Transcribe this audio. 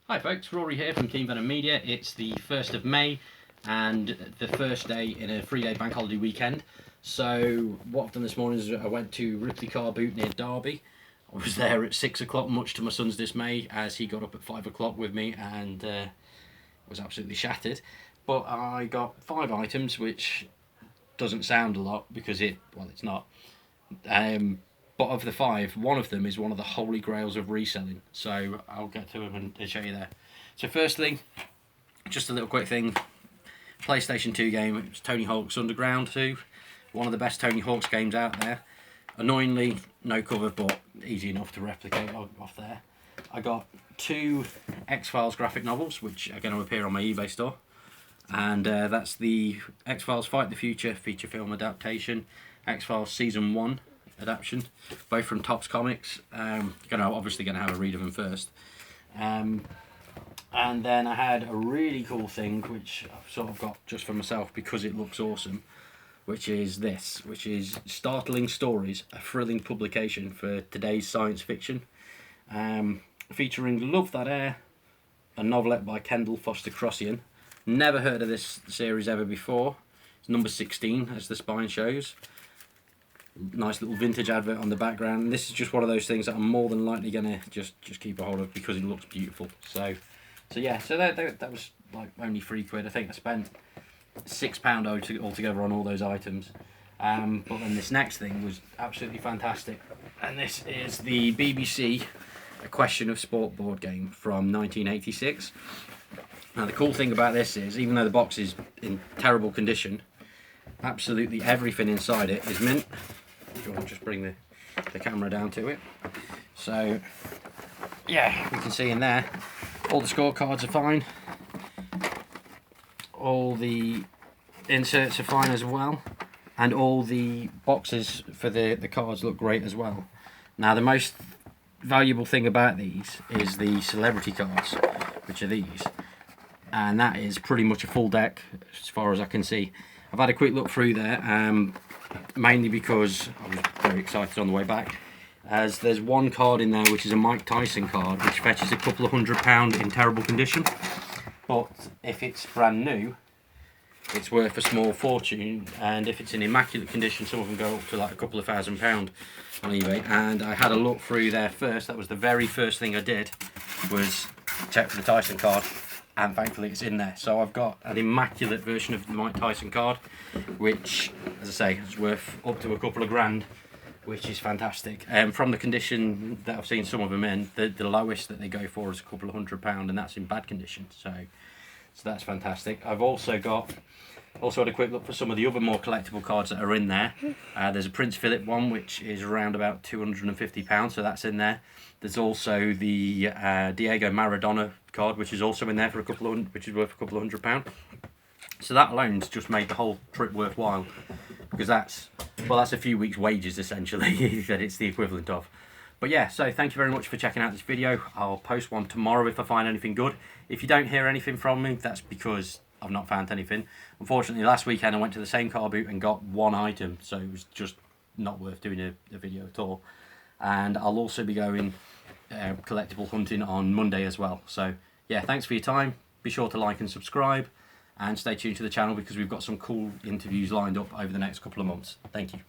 Hi folks, Rory here from Keen Venom Media. It's the 1st of May and the first day in a 3-day bank holiday weekend. So what I've done this morning is I went to Ripley Car Boot near Derby. I was there at 6 o'clock, much to my son's dismay, as he got up at 5 o'clock with me and was absolutely shattered. But I got 5 items, which doesn't sound a lot because it's not. But of the 5, one of them is one of the holy grails of reselling. So I'll get to them and show you there. So firstly, just a little quick thing. PlayStation 2 game, it was Tony Hawk's Underground 2. One of the best Tony Hawk's games out there. Annoyingly, no cover, but easy enough to replicate off there. I got 2 X-Files graphic novels, which are going to appear on my eBay store. And that's the X-Files Fight the Future feature film adaptation, X-Files Season 1 adaptation, both from Topps Comics. Obviously going to have a read of them first. And then I had a really cool thing, which I've sort of got just for myself because it looks awesome, which is this, which is Startling Stories, a thrilling publication for today's science fiction, featuring Love That Air, a novelette by Kendall Foster Crossian. Never heard of this series ever before. It's number 16, as the spine shows. Nice little vintage advert on the background. This is just one of those things that I'm more than likely gonna just keep a hold of because it looks beautiful. So yeah, so that was like only £3. I think I spent £6 altogether on all those items. But then this next thing was absolutely fantastic, and this is the BBC A Question of Sport board game from 1986. Now the cool thing about this is, even though the box is in terrible condition, absolutely everything inside it is mint. If you want to just bring the camera down to it. So yeah, we can see in there all the scorecards are fine, all the inserts are fine as well, and all the boxes for the cards look great as well. Now the most valuable thing about these is the celebrity cards, which are these, and that is pretty much a full deck as far as I can see. I've had a quick look through there, mainly because I was very excited on the way back, as there's one card in there which is a Mike Tyson card, which fetches a couple of £100 in terrible condition, but if it's brand new it's worth a small fortune, and if it's in immaculate condition some of them go up to like a couple of £1,000 on eBay. And I had a look through there first. That was the very first thing I did, was check for the Tyson card, and thankfully it's in there. So I've got an immaculate version of the Mike Tyson card, which, as I say, is worth up to a couple of £1,000, which is fantastic. From the condition that I've seen some of them in, the lowest that they go for is a couple of £100, and that's in bad condition. So that's fantastic. I've also had a quick look for some of the other more collectible cards that are in there. There's a Prince Philip one, which is around about £250, so that's in there. There's also the Diego Maradona card, which is also in there for which is worth a couple of £100. So that alone's just made the whole trip worthwhile, because that's a few weeks' wages essentially that it's the equivalent of. But yeah, so thank you very much for checking out this video. I'll post one tomorrow if I find anything good. If you don't hear anything from me, that's because I've not found anything. Unfortunately, last weekend I went to the same car boot and got 1 item, so it was just not worth doing a video at all. And I'll also be going collectible hunting on Monday as well. So yeah, thanks for your time. Be sure to like and subscribe, and stay tuned to the channel because we've got some cool interviews lined up over the next couple of months. Thank you.